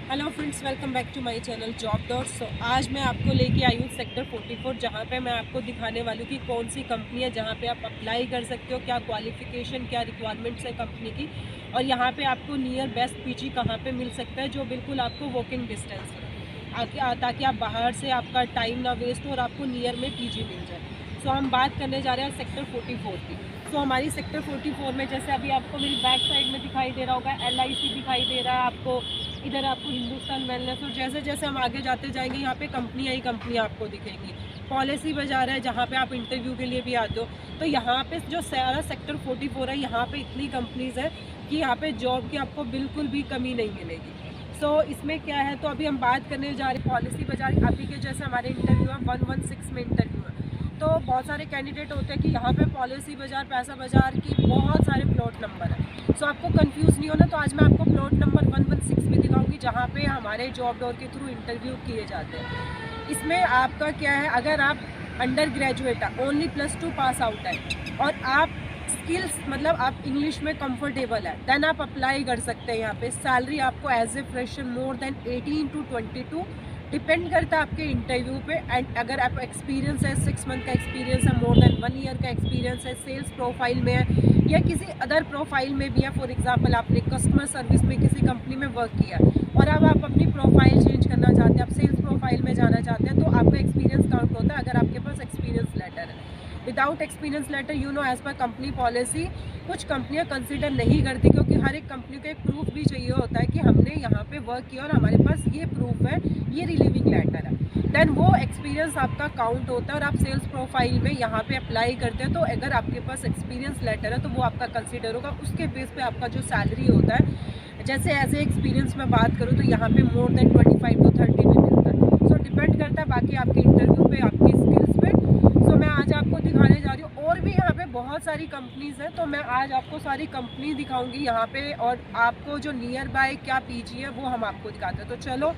Hello friends, welcome back to my channel job dots. So आज मैं आपको लेके आई हूँ सेक्टर 44, जहाँ पे मैं आपको दिखाने वाली हूँ कि कौन सी कंपनी है जहाँ पे आप अप्लाई कर सकते हो, क्या क्वालिफिकेशन, क्या रिक्वायरमेंट्स है कंपनी की, और यहाँ पे आपको नियर बेस्ट पीजी कहाँ पे मिल सकता है जो बिल्कुल आपको वॉकिंग डिस्टेंस है, ताकि आप बाहर से आपका टाइम ना वेस्ट हो और आपको नियर में पीजी मिल जाए। सो हम बात करने जा रहे हैं सेक्टर 44 की। तो हमारी सेक्टर 44 में जैसे अभी आपको मेरी बैक साइड में दिखाई दे रहा होगा, LIC दिखाई दे रहा है आपको, इधर आपको हिंदुस्तान वेलनेस, और जैसे जैसे हम आगे जाते जाएंगे यहाँ पे कंपनियाँ ही कंपनियाँ आपको दिखेंगी। पॉलिसी बाजार है जहाँ पे आप इंटरव्यू के लिए भी आते हो। तो यहाँ पे जो सारा सेक्टर 44 है, यहाँ पे इतनी कंपनीज़ है कि यहाँ पे जॉब की आपको बिल्कुल भी कमी नहीं मिलेगी। सो इसमें क्या है, तो अभी हम बात करने जा रहे हैं पॉलिसी बाजार। अभी के जैसे हमारे इंटरव्यू है 116 में इंटरव्यू है, तो बहुत सारे कैंडिडेट होते हैं कि यहाँ पे पॉलिसी बाजार, पैसा बाजार की बहुत सारे प्लॉट नंबर है। सो आपको कंफ्यूज नहीं होना, तो आज मैं आपको प्लॉट नंबर 116 भी दिखाऊंगी जहाँ पे हमारे जॉब डोर के थ्रू इंटरव्यू किए जाते हैं। इसमें आपका क्या है, अगर आप अंडर ग्रेजुएट है, ओनली +2 पास आउट है, और आप स्किल्स मतलब आप इंग्लिश में कंफर्टेबल है, देन आप अप्लाई कर सकते हैं। यहाँ पे सैलरी आपको as a fresher more than 18 to 22 depend करता है आपके इंटरव्यू पे। एंड अगर आप एक्सपीरियंस है, 6 मंथ का एक्सपीरियंस है, मोर देन 1 ईयर का एक्सपीरियंस है, सेल्स प्रोफाइल में है या किसी अदर प्रोफाइल में भी है, फॉर एग्जांपल आपने कस्टमर सर्विस में किसी कंपनी में वर्क किया और अब आप अपनी प्रोफाइल चेंज करना चाहते हैं, आप सेल्स प्रोफाइल में जाना चाहते हैं, तो आपका एक्सपीरियंस काउंट होता है अगर आपके पास एक्सपीरियंस लेटर है। Without experience letter, as per company policy, कुछ कंपनियां कंसीडर नहीं करती, क्योंकि हर एक कंपनी को एक प्रूफ भी चाहिए होता है कि हमने यहाँ पे वर्क किया और हमारे पास ये प्रूफ है, ये रिलीविंग लेटर है। देन वो एक्सपीरियंस आपका काउंट होता है और आप सेल्स प्रोफाइल में यहाँ पे अप्लाई करते हैं, तो अगर आपके पास एक्सपीरियंस लेटर है तो वो आपका कंसीडर होगा। उसके बेस पे आपका जो सैलरी होता है, जैसे एज ए एक्सपीरियंस में बात करूँ तो यहाँ पे मोर देन 25 to 30 भी मिलता है। सो डिपेंड करता है बाकी आपके इंटरव्यू पे, आपकी स्किल्स पे। सो मैं आज आपको दिखाने जा रही हूँ, और भी यहाँ पे बहुत सारी कंपनीज़ हैं, तो मैं आज आपको सारी कंपनी दिखाऊंगी यहाँ पे, और आपको जो नियर बाय क्या पीजी है वो हम आपको दिखाते हैं। तो चलो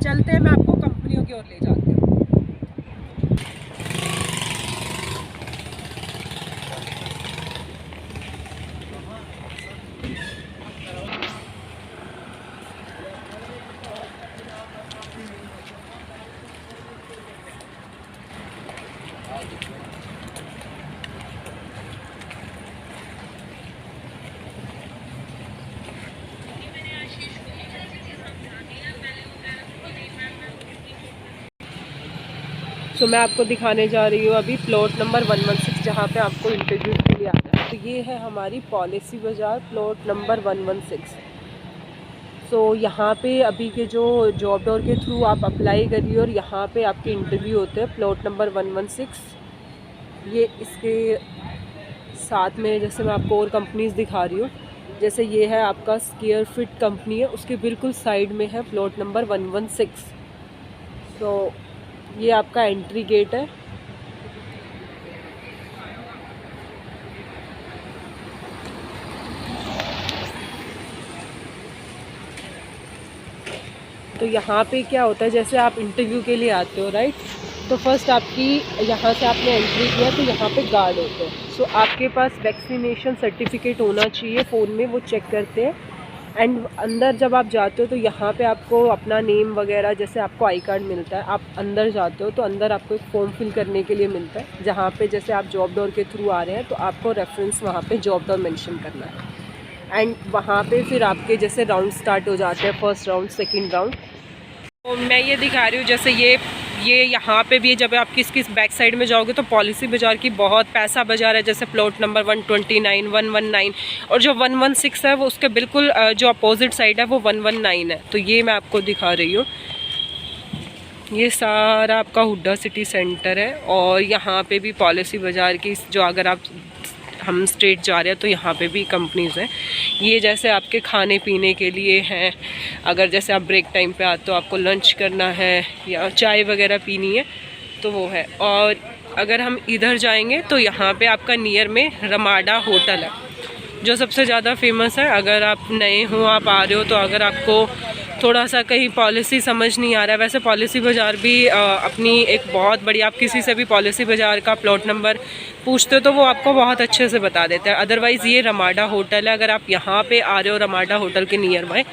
चलते हैं, मैं आपको कंपनियों की ओर ले जाती हूँ। तो मैं आपको दिखाने जा रही हूँ अभी प्लॉट नंबर 116 जहाँ पे आपको इंटरव्यू के लिए आना है। तो ये है हमारी पॉलिसी बाजार, प्लॉट नंबर 116। सो यहाँ पे अभी के जो जॉब डोर के थ्रू आप अप्लाई करिए और यहाँ पे आपके इंटरव्यू होते हैं। प्लॉट नंबर 116, ये इसके साथ में जैसे मैं आपको और कंपनीज़ दिखा रही हूँ, जैसे ये है आपका स्केयर फिट कंपनी है, उसके बिल्कुल साइड में है प्लॉट नंबर 116। तो ये आपका एंट्री गेट है। तो यहाँ पे क्या होता है, जैसे आप इंटरव्यू के लिए आते हो राइट, तो फर्स्ट आपकी यहाँ से आपने एंट्री किया तो यहाँ पे गार्ड होते हैं। सो आपके पास वैक्सीनेशन सर्टिफिकेट होना चाहिए फ़ोन में, वो चेक करते हैं। एंड अंदर जब आप जाते हो तो यहाँ पे आपको अपना नेम वगैरह, जैसे आपको आई कार्ड मिलता है, आप अंदर जाते हो तो अंदर आपको एक फॉर्म फिल करने के लिए मिलता है, जहाँ पे जैसे आप जॉब डोर के थ्रू आ रहे हैं तो आपको रेफरेंस वहाँ पे जॉब डोर मेंशन करना है। एंड वहाँ पे फिर आपके जैसे राउंड स्टार्ट हो जाते हैं, फर्स्ट राउंड, सेकेंड राउंड। तो मैं ये दिखा रही हूँ, जैसे ये यहाँ पे भी जब आप किस बैक साइड में जाओगे तो पॉलिसी बाज़ार की बहुत पैसा बाज़ार है, जैसे प्लॉट नंबर 129, 119, और जो 116 है वो उसके बिल्कुल जो अपोजिट साइड है वो 119 है। तो ये मैं आपको दिखा रही हूँ, ये सारा आपका हुड्डा सिटी सेंटर है, और यहाँ पे भी पॉलिसी बाज़ार की जो, अगर आप हम स्ट्रेट जा रहे हैं तो यहाँ पे भी कंपनीज़ हैं। ये जैसे आपके खाने पीने के लिए हैं, अगर जैसे आप ब्रेक टाइम पे आते हो, आपको लंच करना है या चाय वगैरह पीनी है तो वो है। और अगर हम इधर जाएंगे तो यहाँ पे आपका नियर में रमाडा होटल है जो सबसे ज़्यादा फेमस है। अगर आप नए हो, आप आ रहे हो, तो अगर आपको थोड़ा सा कहीं पॉलिसी समझ नहीं आ रहा है। वैसे पॉलिसी बाज़ार भी अपनी एक बहुत बड़ी, आप किसी से भी पॉलिसी बाज़ार का प्लॉट नंबर पूछते हो तो वो आपको बहुत अच्छे से बता देते हैं। अदरवाइज़ ये रमाडा होटल है, अगर आप यहाँ पे आ रहे हो रमाडा होटल के नियर बाय,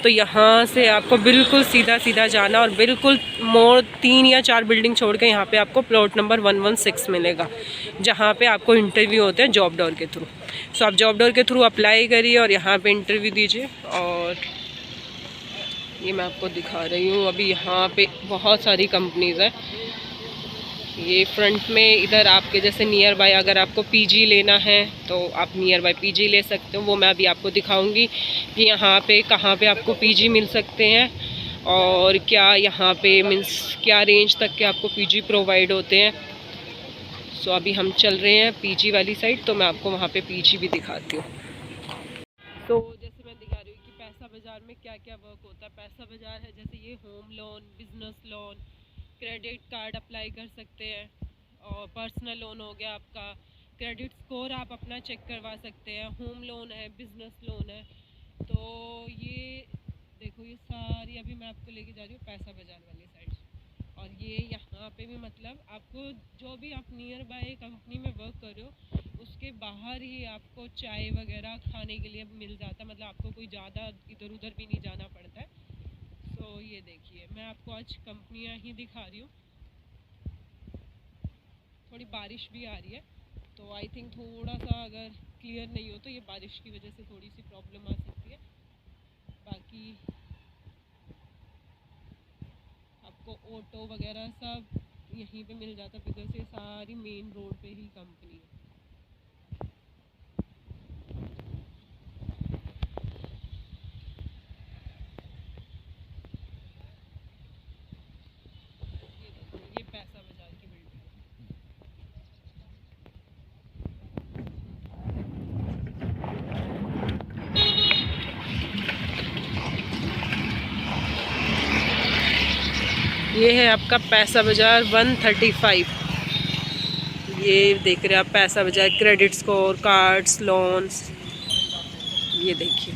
तो यहाँ से आपको बिल्कुल सीधा सीधा जाना और बिल्कुल मोर 3 या 4 बिल्डिंग छोड़ के यहाँ पे आपको प्लॉट नंबर 116 मिलेगा, जहाँ पे आपको इंटरव्यू होते हैं जॉब डोर के थ्रू। सो आप जॉब डोर के थ्रू अप्लाई करिए और यहाँ पे इंटरव्यू दीजिए। और ये मैं आपको दिखा रही हूँ, अभी यहाँ पे बहुत सारी कंपनीज़ है। ये फ्रंट में इधर आपके जैसे नियर बाय अगर आपको पीजी लेना है तो आप नियर बाय पीजी ले सकते हो। वो मैं अभी आपको दिखाऊंगी कि यहाँ पे कहाँ पे आपको पीजी मिल सकते हैं और क्या यहाँ पे मीन्स क्या रेंज तक के आपको पीजी प्रोवाइड होते हैं। सो अभी हम चल रहे हैं पीजी वाली साइड, तो मैं आपको वहाँ पे पीजी भी दिखाती हूँ। तो जैसे मैं दिखा रही हूँ कि पैसा बाज़ार में क्या क्या वर्क होता है। पैसा बाज़ार है जैसे ये home loan, business loan, credit card apply कर सकते हैं, और पर्सनल लोन हो गया आपका, क्रेडिट स्कोर आप अपना चेक करवा सकते हैं, होम लोन है, बिजनेस लोन है। तो ये देखो, ये सारी अभी मैं आपको लेके जा रही हूँ पैसा बाज़ार वाली साइड। और ये यहाँ पे भी मतलब आपको जो भी आप नियर बाय कंपनी में वर्क कर रहे हो उसके बाहर ही आपको चाय वगैरह खाने के लिए मिल जाता है, मतलब आपको कोई ज़्यादा इधर उधर भी नहीं जाना पड़ता है। तो ये देखिए, मैं आपको आज कंपनियां ही दिखा रही हूँ। थोड़ी बारिश भी आ रही है, तो आई थिंक थोड़ा सा अगर क्लियर नहीं हो तो ये बारिश की वजह से थोड़ी सी प्रॉब्लम आ सकती है। बाकी आपको ऑटो वगैरह सब यहीं पे मिल जाता है, बिकॉज ये सारी मेन रोड पे ही कंपनी है। ये पैसा बाज़ार की बिल्डिंग है। ये है आपका पैसा बाज़ार 135। ये देख रहे हैं आप पैसा बाज़ार, क्रेडिट स्कोर, कार्ड्स, लोन्स, ये देखिए।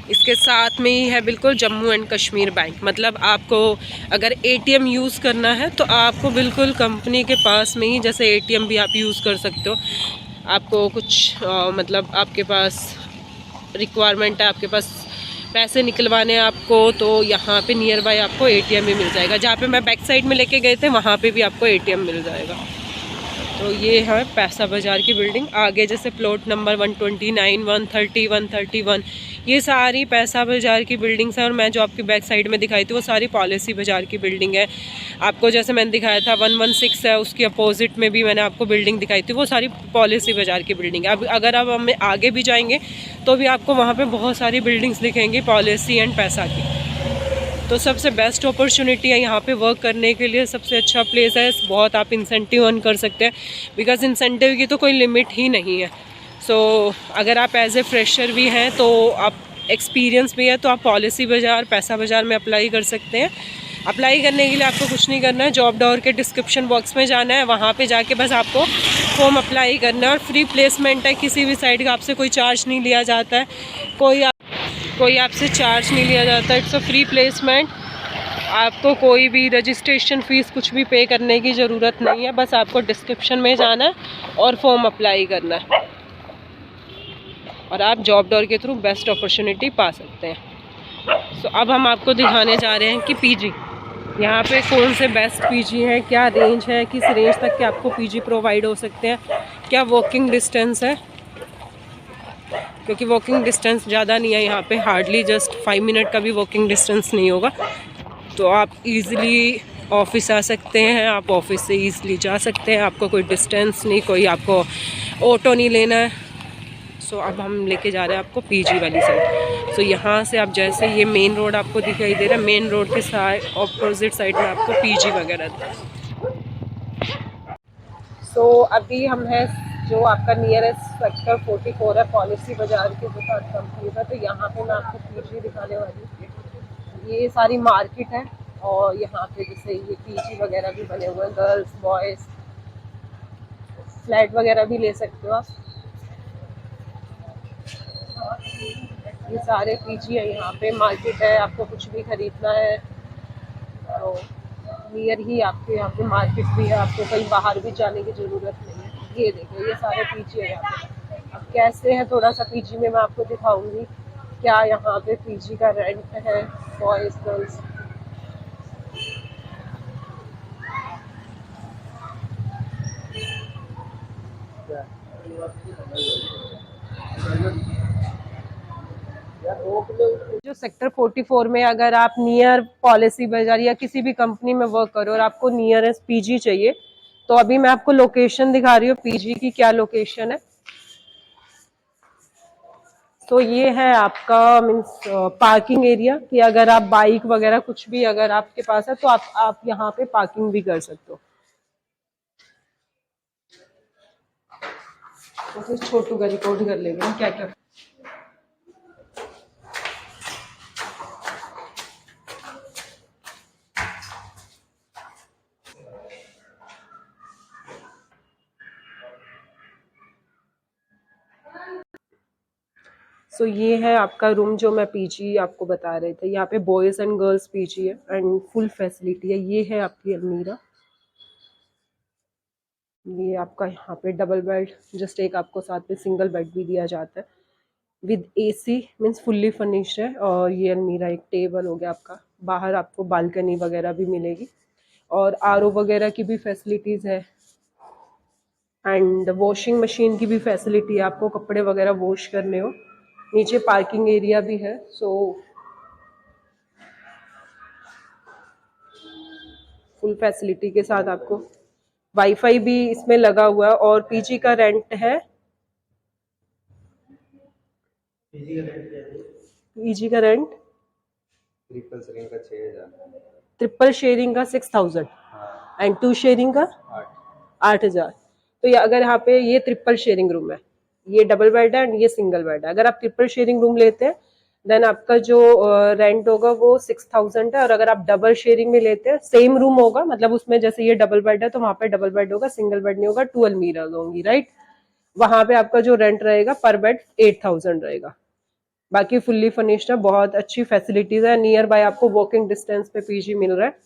इसके साथ में ही है बिल्कुल जम्मू एंड कश्मीर बैंक। मतलब आपको अगर एटीएम यूज़ करना है तो आपको बिल्कुल कंपनी के पास में ही, जैसे एटीएम भी आप यूज़ कर सकते हो। आपको कुछ मतलब आपके पास रिक्वायरमेंट है, आपके पास पैसे निकलवाने आपको, तो यहाँ पे नियर बाय आपको एटीएम भी मिल जाएगा। जहाँ पे मैं बैक साइड में लेके गए थे वहाँ पे भी आपको एटीएम मिल जाएगा। तो ये है पैसा बाज़ार की बिल्डिंग। आगे जैसे प्लॉट नंबर 129, 130, 131, ये सारी पैसा बाज़ार की बिल्डिंग्स हैं। और मैं जो आपकी बैक साइड में दिखाई थी वो सारी पॉलिसी बाज़ार की बिल्डिंग है। आपको जैसे मैंने दिखाया था 116 है, उसकी अपोजिट में भी मैंने आपको बिल्डिंग दिखाई थी, वो सारी पॉलिसी बाज़ार की बिल्डिंग है। अब अगर आप हमें आगे भी जाएंगे तो भी आपको वहाँ पर बहुत सारी बिल्डिंग्स दिखेंगी पॉलिसी एंड पैसा की। तो सबसे बेस्ट अपॉर्चुनिटी है यहाँ पे वर्क करने के लिए, सबसे अच्छा प्लेस है। बहुत आप इंसेंटिव अर्न कर सकते हैं, बिकॉज इंसेंटिव की तो कोई लिमिट ही नहीं है। सो अगर आप एज ए फ्रेशर भी हैं तो आप एक्सपीरियंस भी है तो आप पॉलिसी बाज़ार, पैसा बाज़ार में अप्लाई कर सकते हैं। अप्लाई करने के लिए आपको कुछ नहीं करना है, जॉब डोर के डिस्क्रिप्शन बॉक्स में जाना है, वहाँ पे जाके बस आपको फॉर्म अप्लाई करना है। और फ्री प्लेसमेंट है, किसी भी साइड का आपसे कोई चार्ज नहीं लिया जाता है, कोई आपसे चार्ज नहीं लिया जाता। It's a free placement. आपको कोई भी रजिस्ट्रेशन फ़ीस कुछ भी पे करने की ज़रूरत नहीं है, बस आपको डिस्क्रिप्शन में जाना है और फॉर्म अप्लाई करना है और आप जॉब डोर के थ्रू बेस्ट अपॉर्चुनिटी पा सकते हैं। सो अब हम आपको दिखाने जा रहे हैं कि पीजी यहाँ पे कौन से बेस्ट पीजी हैं, क्या रेंज है, किस रेंज तक के आपको पीजी प्रोवाइड हो सकते हैं, क्या वॉकिंग डिस्टेंस है। क्योंकि वॉकिंग डिस्टेंस ज़्यादा नहीं है यहाँ पे, हार्डली जस्ट 5 मिनट का भी वॉकिंग डिस्टेंस नहीं होगा। तो आप इजीली ऑफिस आ सकते हैं, आप ऑफिस से इजीली जा सकते हैं, आपको कोई डिस्टेंस नहीं, कोई आपको ऑटो नहीं लेना है। सो अब हम लेके जा रहे हैं आपको पीजी वाली साइड। सो यहाँ से आप जैसे ये मेन रोड आपको दिखाई दे रहा है, मेन रोड के साइड ऑपोजिट साइड में आपको पीजी वगैरह। सो अभी हम हैं जो आपका नियरेस्ट सेक्टर 44 है, पॉलिसी बाज़ार के जो साथ कंपनी है, तो यहाँ पे मैं आपको पीजी दिखाने वाली हूँ। ये सारी मार्केट है और यहाँ पे जैसे ये पीजी वगैरह भी बने हुए हैं, गर्ल्स बॉयज़ फ्लैट वगैरह भी ले सकते हो आप। ये सारे पीजी है, यहाँ पे मार्केट है, आपको कुछ भी खरीदना है तो नियर ही आपके यहाँ पे मार्केट भी है, आपको कहीं बाहर भी जाने की ज़रूरत नहीं है। ये देखो ये सारे पीजी है यहाँ पे। अब कैसे है थोड़ा सा पीजी में मैं आपको दिखाऊंगी क्या यहाँ पे पीजी का रेंट है, बॉयज़ गर्ल्स। जो सेक्टर 44 में अगर आप नियर पॉलिसी बाजार या किसी भी कंपनी में वर्क करो और आपको नियरेस्ट पीजी चाहिए, तो अभी मैं आपको लोकेशन दिखा रही हूँ पीजी की क्या लोकेशन है। तो ये है आपका मीन्स पार्किंग एरिया कि अगर आप बाइक वगैरह कुछ भी अगर आपके पास है तो आप यहाँ पे पार्किंग भी कर सकते हो। तो फिर छोटू का रिकॉर्ड कर लेंगे क्या क्या। सो ये है आपका रूम जो मैं पीजी आपको बता रहे थे। यहाँ पे बॉयज़ एंड गर्ल्स पीजी है एंड फुल फैसिलिटी है। ये है आपकी अलमीरा। ये आपका यहाँ पे डबल बेड, जस्ट एक आपको साथ में सिंगल बेड भी दिया जाता है with AC, means fully furnished है। और ये अलमीरा, एक टेबल हो गया आपका। बाहर आपको बालकनी वगैरह भी मिलेगी और आरओ वगैरह की भी फैसिलिटीज़ है एंड वॉशिंग मशीन की भी फैसिलिटी है, आपको कपड़े वगैरह वॉश करने हो। नीचे पार्किंग एरिया भी है। सो फुल फैसिलिटी के साथ आपको वाईफाई भी इसमें लगा हुआ है। और पीजी का रेंट है, पीजी का रेंट ट्रिपल शेयरिंग का 6000 एंड टू शेयरिंग का 8000। तो ये अगर यहाँ पे ये ट्रिपल शेयरिंग रूम है, ये डबल बेड है एंड ये सिंगल बेड है। अगर आप ट्रिपल शेयरिंग रूम लेते हैं देन आपका जो रेंट होगा वो 6000 है। और अगर आप डबल शेयरिंग में लेते हैं सेम रूम होगा, मतलब उसमें जैसे ये डबल बेड है तो वहां पे डबल बेड होगा, सिंगल बेड नहीं होगा, 2 अलमीराज होंगी, राइट। वहां पे आपका जो रेंट रहेगा पर बेड 8000 रहेगा। बाकी फुल्ली फर्निश्ड है, बहुत अच्छी फैसिलिटीज है। नियर बाय आपको वॉकिंग डिस्टेंस पे पीजी मिल रहा है।